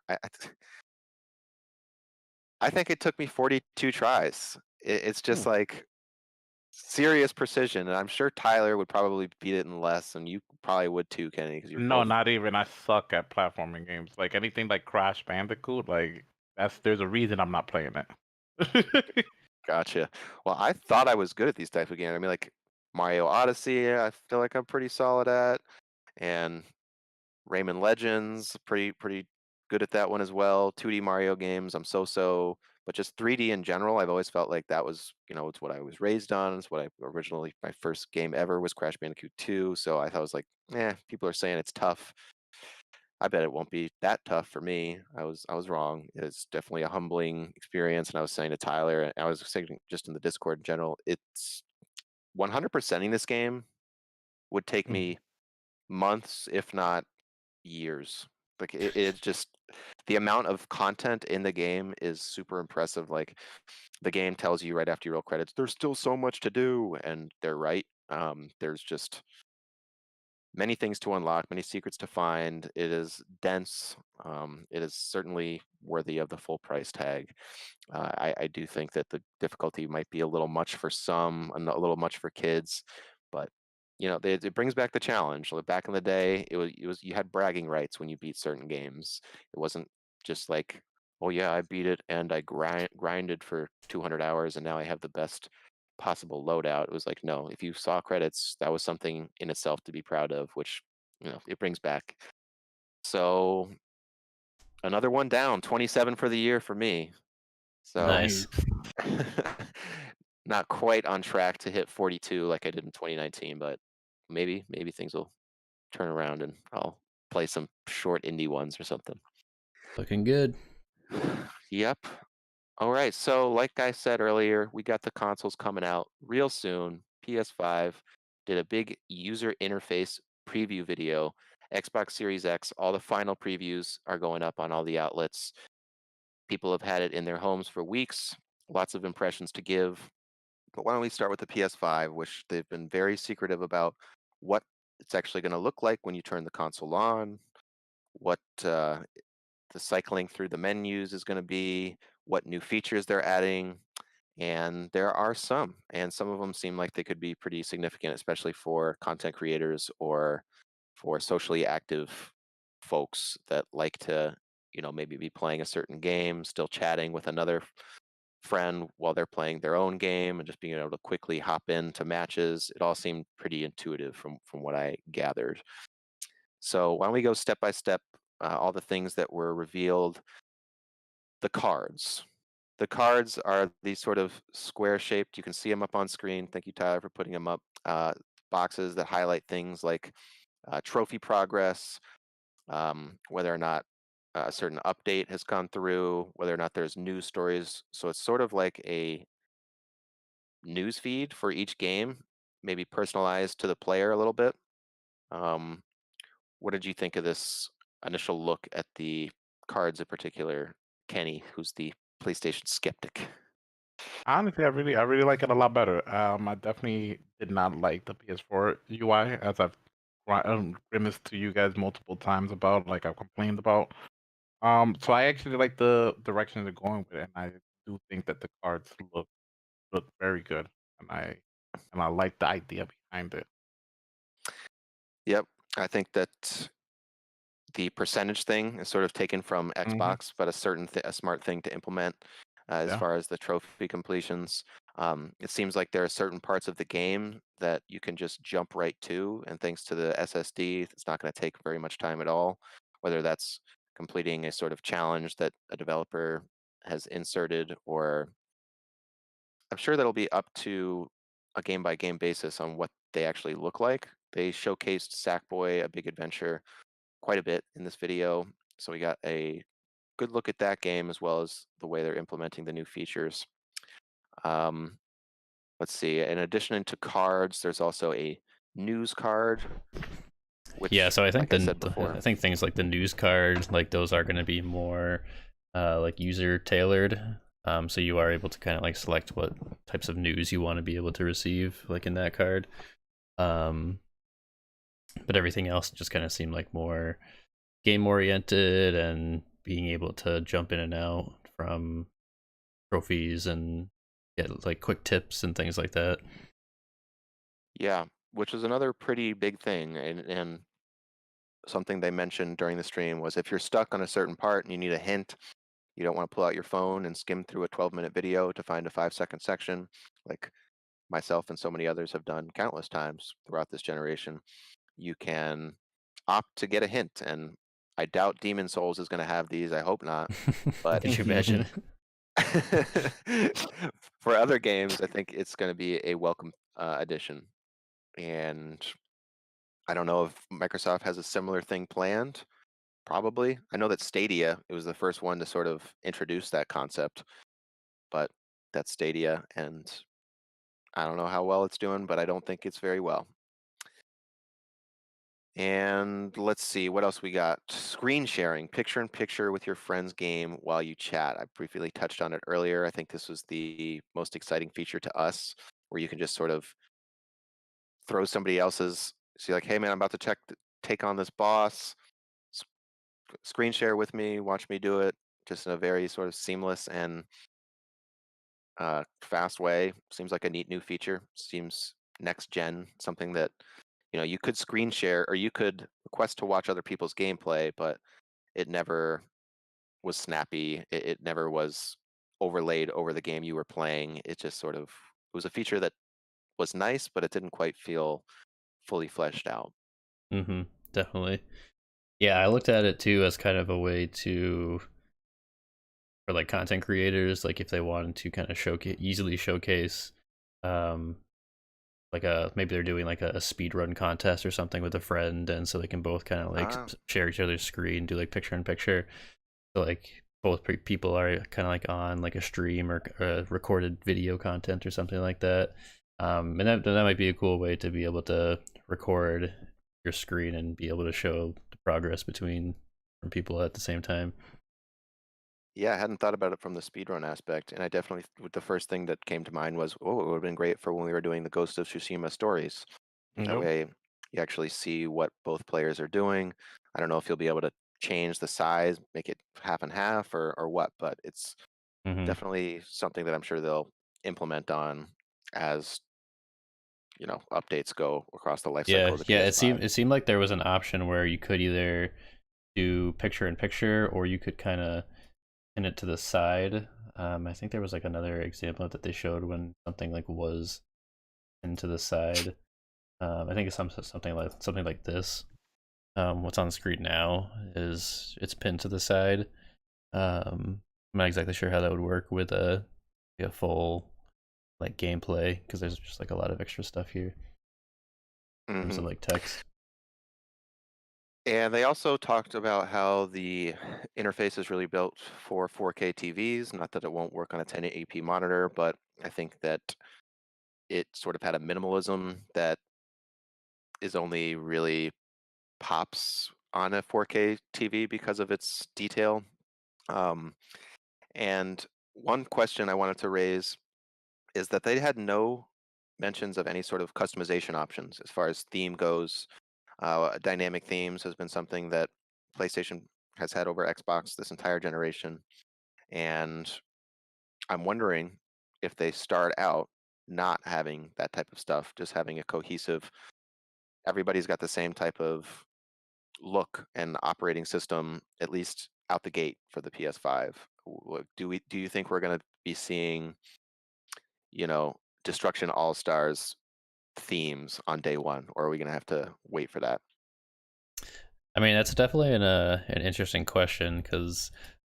I think it took me 42 tries. It's just Ooh. like serious precision, and I'm sure Tyler would probably beat it in less, and you probably would too, Kenny, because you're No, both. not even. I suck at platforming games. Like anything like Crash Bandicoot, like there's a reason I'm not playing it. Gotcha. Well, I thought I was good at these types of games. I mean, like Mario Odyssey, I feel like I'm pretty solid at, and Rayman Legends, pretty good at that one as well. 2D Mario games, I'm so, but just 3D in general, I've always felt like that was, it's what I was raised on. It's what I originally, my first game ever was Crash Bandicoot 2. So I thought it was like, people are saying it's tough. I bet it won't be that tough for me. I was wrong. It's definitely a humbling experience. And I was saying to Tyler, and I was saying just in the Discord in general, it's 100%ing this game would take Mhm. me months, if not years. Like it's just the amount of content in the game is super impressive. Like the game tells you right after you roll credits, there's still so much to do, and they're right. There's just many things to unlock, many secrets to find. It is dense. It is certainly worthy of the full price tag. I do think that the difficulty might be a little much for some and a little much for kids, but it brings back the challenge. Like back in the day, it was you had bragging rights when you beat certain games. It wasn't just like, oh yeah, I beat it and I grinded for 200 hours and now I have the best possible loadout. It was like, no, if you saw credits, that was something in itself to be proud of, which it brings back. So another one down, 27 for the year for me. So Nice. Nice. not quite on track to hit 42 like I did in 2019, but maybe things will turn around and I'll play some short indie ones or something. Looking good. Yep. All right. So, like I said earlier, we got the consoles coming out real soon. PS5 did a big user interface preview video. Xbox Series X, all the final previews are going up on all the outlets. People have had it in their homes for weeks, lots of impressions to give. But why don't we start with the PS5, which they've been very secretive about what it's actually going to look like when you turn the console on, what the cycling through the menus is going to be, what new features they're adding. And there are some, and some of them seem like they could be pretty significant, especially for content creators or for socially active folks that like to, maybe be playing a certain game, still chatting with another friend while they're playing their own game and just being able to quickly hop into matches. It all seemed pretty intuitive from what I gathered. So why don't we go step by step, all the things that were revealed. The cards. The cards are these sort of square shaped. You can see them up on screen. Thank you, Tyler, for putting them up. Boxes that highlight things like trophy progress, whether or not a certain update has come through, whether or not there's news stories. So it's sort of like a news feed for each game, maybe personalized to the player a little bit. Um, what did you think of this initial look at the cards in particular, Kenny, who's the PlayStation skeptic? Honestly, I really like it a lot better. I definitely did not like the PS4 UI, as I've grimaced to you guys multiple times about, like I've complained about. So I actually like the direction they're going with it, and I do think that the cards look very good, and I like the idea behind it. Yep, I think that the percentage thing is sort of taken from Hmm. Xbox, but a smart thing to implement as Yeah. far as the trophy completions. It seems like there are certain parts of the game that you can just jump right to, and thanks to the SSD, it's not going to take very much time at all. Whether that's completing a sort of challenge that a developer has inserted, or I'm sure that'll be up to a game by game basis on what they actually look like. They showcased Sackboy: A Big Adventure quite a bit in this video, so we got a good look at that game as well as the way they're implementing the new features. Um, let's see. In addition to cards, there's also a news card, Yeah, which, so I think like I said before, I think things like the news card, like those are going to be more like user tailored. So you are able to kind of like select what types of news you want to be able to receive, like in that card. Um, but everything else just kind of seemed like more game oriented and being able to jump in and out from trophies and get like quick tips and things like that. yeah, which is another pretty big thing, and something they mentioned during the stream was if you're stuck on a certain part and you need a hint, you don't want to pull out your phone and skim through a 12-minute video to find a 5-second section, like myself and so many others have done countless times throughout this generation. You can opt to get a hint, and I doubt Demon Souls is going to have these. I hope not. But Could you imagine? for other games, I think it's going to be a welcome addition. And I don't know if Microsoft has a similar thing planned. Probably. I know that Stadia, it was the first one to sort of introduce that concept, but that's Stadia, and I don't know how well it's doing, but I don't think it's very well. And let's see what else we got. Screen sharing, picture in picture with your friend's game while you chat. I briefly touched on it earlier. I think this was the most exciting feature to us, where you can just sort of throw somebody else's. So you're like, hey man, I'm about to take on this boss. Screen share with me, watch me do it, just in a very sort of seamless and fast way. Seems like a neat new feature. Seems next gen, something that you could screen share or you could request to watch other people's gameplay, but it never was snappy. It never was overlaid over the game you were playing. It just sort of it was a feature that was nice, but it didn't quite feel fully fleshed out. Mm-hmm. Definitely. Yeah, I looked at it too as kind of a way to for like content creators, like if they wanted to kind of easily showcase like a maybe they're doing like a speed run contest or something with a friend, and so they can both kind of like Ah, share each other's screen, do like picture in picture. So like both people are kind of like on like a stream or recorded video content or something like that. And that might be a cool way to be able to record your screen and be able to show the progress between different people at the same time. yeah, I hadn't thought about it from the speedrun aspect, and I definitely the first thing that came to mind was, oh, it would have been great for when we were doing the Ghost of Tsushima stories. That Yep. way, you actually see what both players are doing. I don't know if you'll be able to change the size, make it half and half, or what, but it's Hmm. definitely something that I'm sure they'll implement on as updates go across the life cycle Yeah, of the yeah. PS5. It seemed like there was an option where you could either do picture in picture or you could kind of pin it to the side. I think there was like another example that they showed when something like was into the side. I think it's something like this. What's on the screen now is it's pinned to the side. I'm not exactly sure how that would work with a full like gameplay because there's just like a lot of extra stuff here in terms of Hmm. like text. And they also talked about how the interface is really built for 4K TVs. Not that it won't work on a 1080p monitor, but I think that it sort of had a minimalism that is only really pops on a 4K TV because of its detail. Um, and one question I wanted to raise is that they had no mentions of any sort of customization options as far as theme goes. Dynamic themes has been something that PlayStation has had over Xbox this entire generation, and I'm wondering if they start out not having that type of stuff, just having a cohesive. Everybody's got the same type of look and operating system, at least out the gate for the PS5. Do you think we're going to be seeing, Destruction All Stars themes on day one, or are we going to have to wait for that? I mean, that's definitely an interesting question because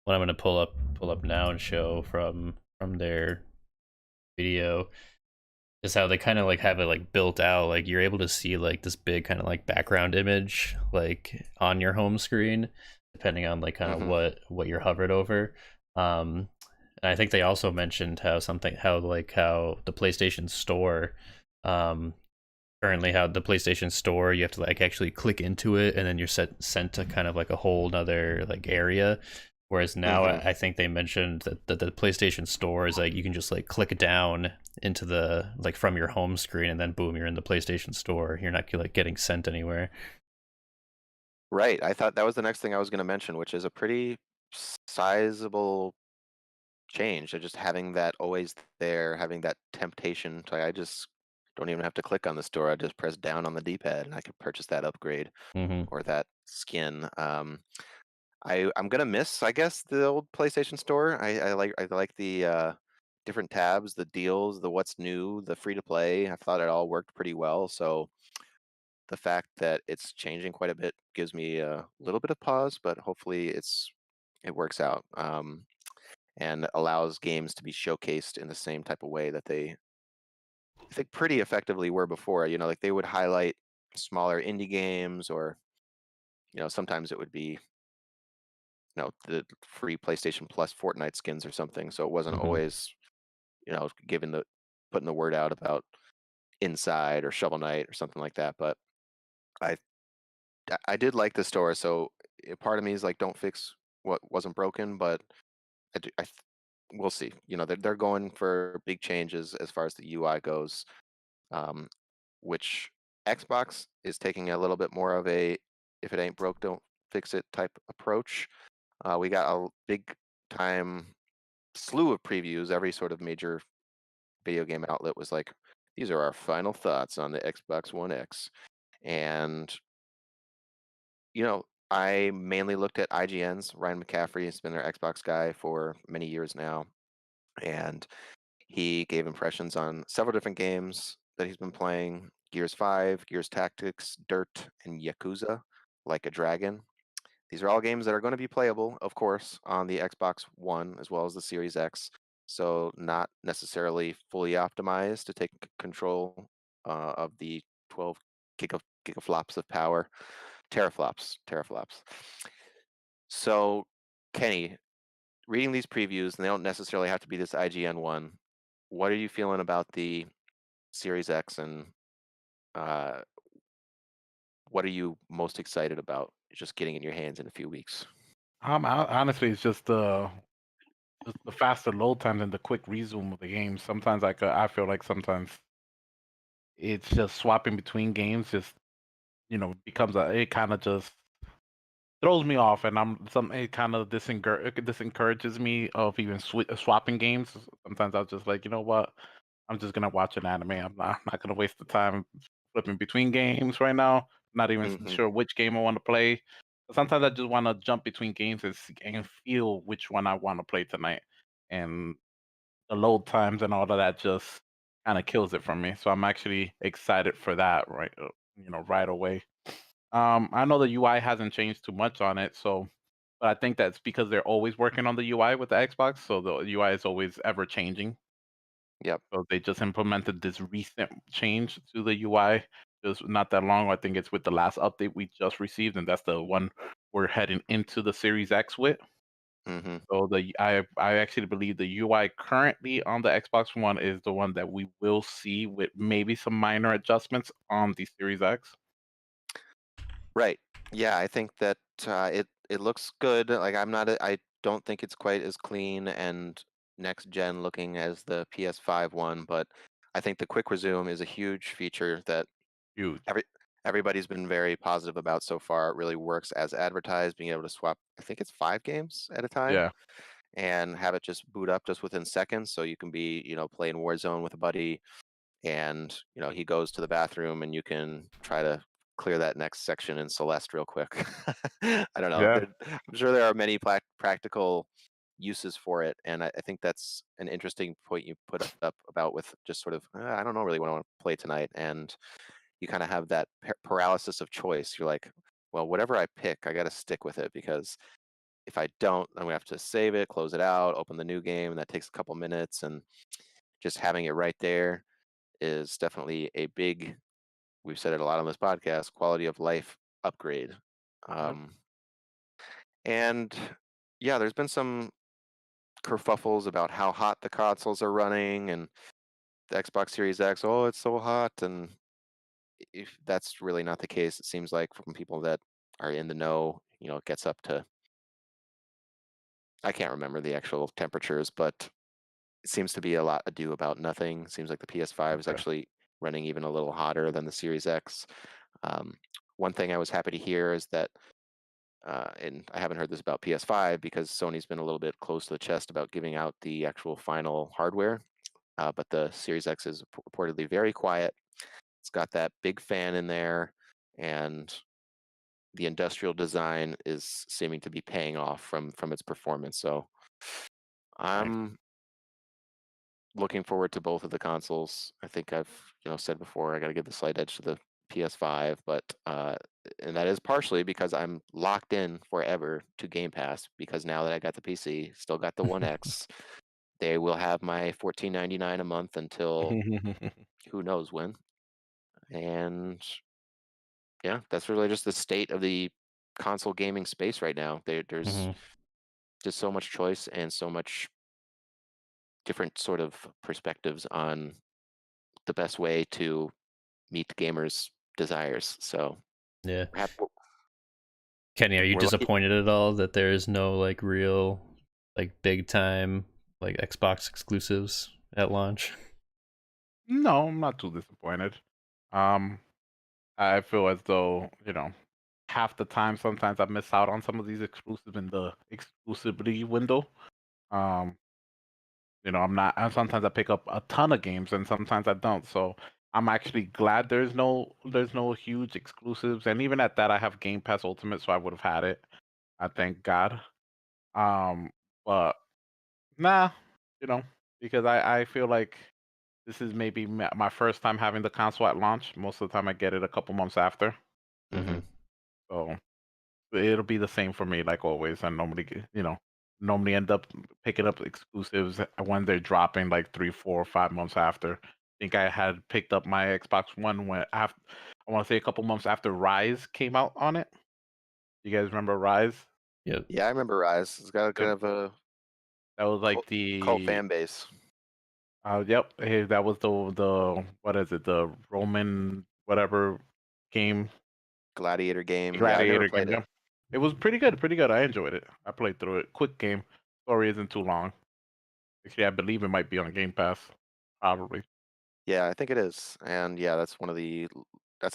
what I'm gonna pull up now and show from their video is how they kind of like have it like built out. Like you're able to see like this big kind of like background image like on your home screen, depending on like kind of Hmm. what you're hovered over. And I think they also mentioned how the PlayStation Store, um, currently how the PlayStation Store you have to like actually click into it and then you're sent to kind of like a whole nother like area. Whereas now Hmm. I think they mentioned that the PlayStation Store is like you can just like click down into the like from your home screen and then boom you're in the PlayStation Store. You're not like getting sent anywhere. Right. I thought that was the next thing I was going to mention, which is a pretty sizable change. Just having that always there, having that temptation. I just don't even have to click on the store. I just press down on the D-pad and I could purchase that upgrade Hmm. or that skin. I'm gonna miss, I guess, the old PlayStation Store. I like the different tabs, the deals, the what's new, the free to play. I thought it all worked pretty well. So the fact that it's changing quite a bit gives me a little bit of pause, but hopefully it works out and allows games to be showcased in the same type of way that they, I think, pretty effectively were before. Like they would highlight smaller indie games, or sometimes it would be the free PlayStation Plus Fortnite skins or something. So it wasn't Hmm. always giving the putting the word out about Inside or Shovel Knight or something like that. But I I did like the store. So part of me is like, don't fix what wasn't broken, but we'll see. They're going for big changes as far as the UI goes, um, which Xbox is taking a little bit more of a if it ain't broke, don't fix it type approach. We got a big time slew of previews. Every sort of major video game outlet was like, these are our final thoughts on the Xbox One X. And, I mainly looked at IGN's. Ryan McCaffrey has been their Xbox guy for many years now. And he gave impressions on several different games that he's been playing: Gears 5, Gears Tactics, Dirt, and Yakuza Like a Dragon. These are all games that are going to be playable, of course, on the Xbox One as well as the Series X. so not necessarily fully optimized to take control of the 12 gigaflops of power, teraflops. So, Kenny, reading these previews, and they don't necessarily have to be this IGN one. What are you feeling about the Series X, and uh, what are you most excited about just getting in your hands in a few weeks? Honestly, it's just the faster load times and the quick resume of the game. Sometimes I feel like sometimes it's just swapping between games just becomes it kind of just throws me off, and it kind of disencourages me of even swapping games. Sometimes I'll just like, you know what, I'm just gonna watch an anime. I'm not gonna waste the time flipping between games right now. Not even Hmm. sure which game I want to play. Sometimes I just want to jump between games and feel which one I want to play tonight. And the load times and all of that just kind of kills it for me. So I'm actually excited for that right away. I know the UI hasn't changed too much on it, so but I think that's because they're always working on the UI with the Xbox, so the UI is always ever changing. Yep. So they just implemented this recent change to the UI just not that long. I think it's with the last update we just received, and that's the one we're heading into the Series X with. Hmm. So I actually believe the UI currently on the Xbox One is the one that we will see with maybe some minor adjustments on the Series X. Right. Yeah, I think that it looks good. Like I don't think it's quite as clean and next gen looking as the PS5 one, but I think the quick resume is a huge feature that Huge. every everybody's been very positive about so far. It really works as advertised, being able to swap, I think it's 5 games at a time, Yeah. and have it just boot up just within seconds. So you can be, playing Warzone with a buddy, and he goes to the bathroom, and you can try to clear that next section in Celeste real quick. I don't know. Yeah. I'm sure there are many practical uses for it, and I think that's an interesting point you put up about with just sort of I don't know really what I want to play tonight, and you kind of have that paralysis of choice. You're like, well, whatever I pick, I got to stick with it, because if I don't, I'm gonna have to save it, close it out, open the new game, and that takes a couple minutes. And just having it right there is definitely a big, we've said it a lot on this podcast, quality of life upgrade. Yep. Um, and yeah, there's been some kerfuffles about how hot the consoles are running, and the Xbox Series X, oh, it's so hot. And if that's really not the case, it seems like from people that are in the know, it gets up to, I can't remember the actual temperatures, but it seems to be a lot ado about nothing. It seems like the PS5 is Okay. actually running even a little hotter than the Series X. Um, One thing I was happy to hear is that, and I haven't heard this about PS5 because Sony's been a little bit close to the chest about giving out the actual final hardware, but the Series X is reportedly very quiet. It's got that big fan in there, and the industrial design is seeming to be paying off from its performance. So Nice. I'm looking forward to both of the consoles. I think I've said before I got to give the slight edge to the PS5, but and that is partially because I'm locked in forever to Game Pass, because now that I got the PC, still got the One X, they will have my $14.99 a month until who knows when. And yeah, that's really just the state of the console gaming space right now. There's Hmm. just so much choice and so much different sort of perspectives on the best way to meet gamers' desires. So Yeah. we're, hap- Kenny, are you we're lucky. disappointed at all that there is no like real, like big time, like Xbox exclusives at launch? No, I'm not too disappointed. Um, I feel as though, half the time sometimes I miss out on some of these exclusives in the exclusivity window. Um, I'm not and sometimes I pick up a ton of games and sometimes I don't. So I'm actually glad there's no huge exclusives. And even at that I have Game Pass Ultimate, so I would have had it. I thank God. Um, but nah, you know, because I feel like this is maybe my first time having the console at launch. Most of the time I get it a couple months after. Hmm. So it'll be the same for me like always. I normally get. normally end up picking up exclusives when they're dropping like 3, 4, 5 months after. I think I had picked up my Xbox One when after I want to say a couple months after Rise came out on it. You guys remember Rise? Yep. Yeah, I remember Rise. It's got a kind Yep. of a That was like cult the fan base. yep. That was the what is it? The Roman whatever game, Gladiator game. Yeah, I never Gladiator game. played it. Yeah. It was pretty good. Pretty good. I enjoyed it. I played through it. Quick game. Story isn't too long. Actually, I believe it might be on Game Pass. Probably. Yeah, I think it is. And yeah, that's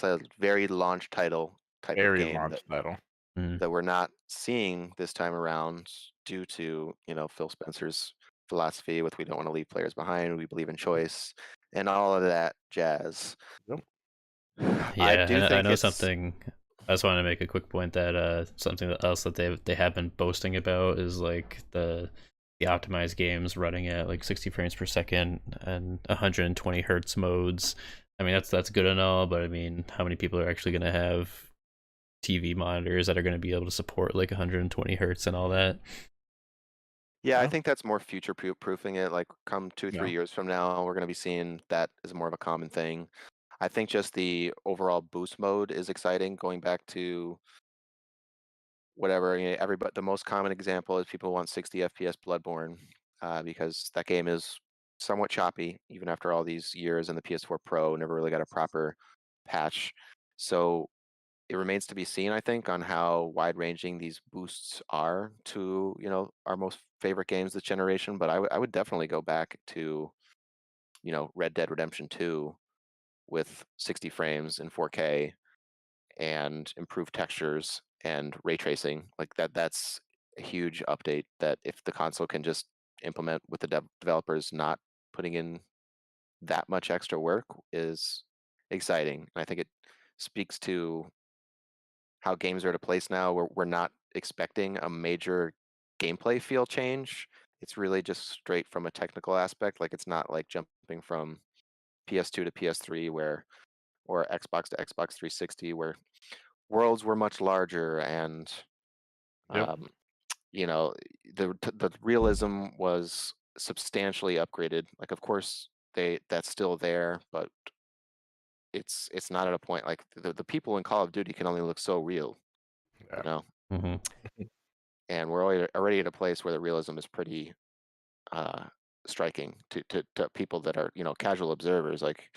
a very launch title type of Very game launch title. Mm. that we're not seeing this time around due to, Phil Spencer's philosophy with we don't want to leave players behind, we believe in choice and all of that jazz. Yep. I Yeah, do I think know it's something. I just want to make a quick point that something else that they have been boasting about is like the optimized games running at like 60 frames per second and 120 hertz modes. I mean that's good and all, but I mean how many people are actually going to have TV monitors that are going to be able to support like 120 hertz and all that? Yeah, I Yeah. think that's more future proofing it. Like come 2, 3 Yeah. years from now, we're going to be seeing that as more of a common thing. I think just the overall boost mode is exciting. Going back to whatever, everybody, the most common example is people want 60 FPS Bloodborne because that game is somewhat choppy even after all these years, and the PS4 Pro never really got a proper patch. So it remains to be seen, I think, on how wide-ranging these boosts are to, our most favorite games this generation. But I would definitely go back to, Red Dead Redemption 2 with 60 frames in 4K and improved textures and ray tracing. Like that's a huge update that if the console can just implement with the developers not putting in that much extra work is exciting. And I think it speaks to how games are at a place now where we're not expecting a major gameplay feel change. It's really just straight from a technical aspect. Like it's not like jumping from PS2 to PS3 or Xbox to Xbox 360 where worlds were much larger and Yep. um, you know the realism was substantially upgraded. Like of course that's still there, but it's not at a point like the people in Call of Duty can only look so real, Yeah. you know. Mm-hmm. And we're already at a place where the realism is pretty striking to people that are casual observers. Like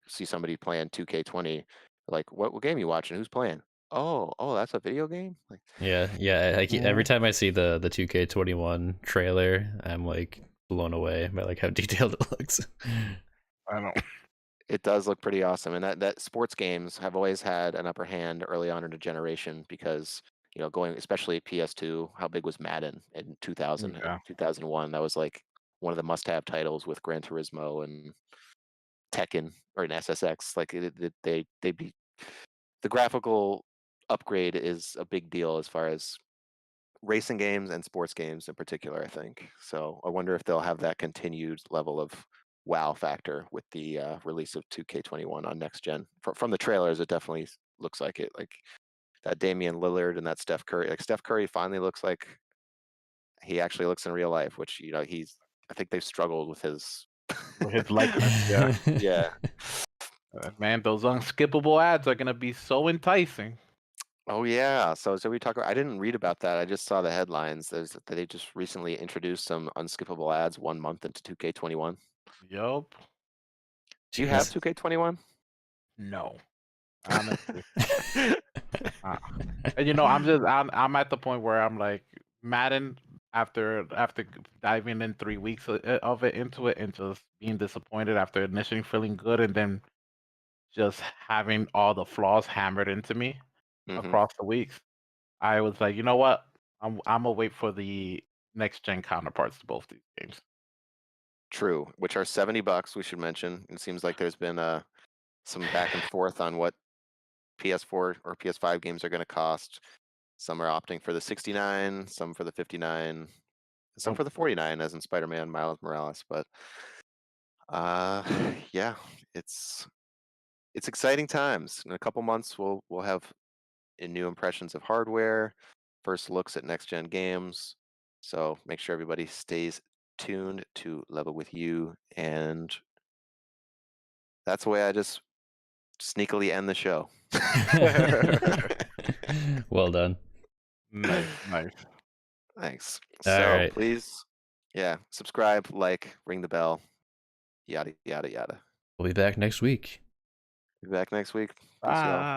see somebody playing 2K20, like what game you watching? Who's playing? Oh, that's a video game. Like Yeah. Every Mhm. time I see the 2K21 trailer, I'm like blown away by like how detailed it looks. I know. it does look pretty awesome, and that sports games have always had an upper hand early on in a generation because going especially PS2. How big was Madden in 2000 and Yeah. 2001? That was like one of the must-have titles with Gran Turismo and Tekken or an SSX. Like they be the graphical upgrade is a big deal as far as racing games and sports games in particular, I think. So I wonder if they'll have that continued level of wow factor with the release of 2K21 on next gen. From the trailers, it definitely looks like it. Like that Damian Lillard and that Steph Curry. Like Steph Curry finally looks like he actually looks in real life, which I think they've struggled with his. With his likeness. Yeah. Yeah. Man, those unskippable ads are gonna be so enticing. Oh yeah. So we talk about. I didn't read about that. I just saw the headlines. They just recently introduced some unskippable ads 1 month into 2K21. Yup. Do you have Jeez. 2K21? No. Honestly. Uh, and I'm at the point where I'm like Madden after diving in 3 weeks of it into it and just being disappointed after initially feeling good and then just having all the flaws hammered into me Hmm. across the weeks. I was like, you know what? I'm gonna wait for the next gen counterparts to both these games. True, which are $70. We should mention. It seems like there's been some back and forth on what PS4 or PS5 games are going to cost. Some are opting for the 69, some for the 59, some Yep. for the 49, as in Spider-Man Miles Morales. But uh, yeah, it's exciting times. In a couple months, we'll have new impressions of hardware, first looks at next gen games. So make sure everybody stays tuned to Level with You, and that's the way I just sneakily end the show. Well done. Nice, nice. Thanks. All So right. please, yeah, subscribe, like, ring the bell, yada yada yada. We'll be back next week. Be back next week. Peace, y'all. Bye.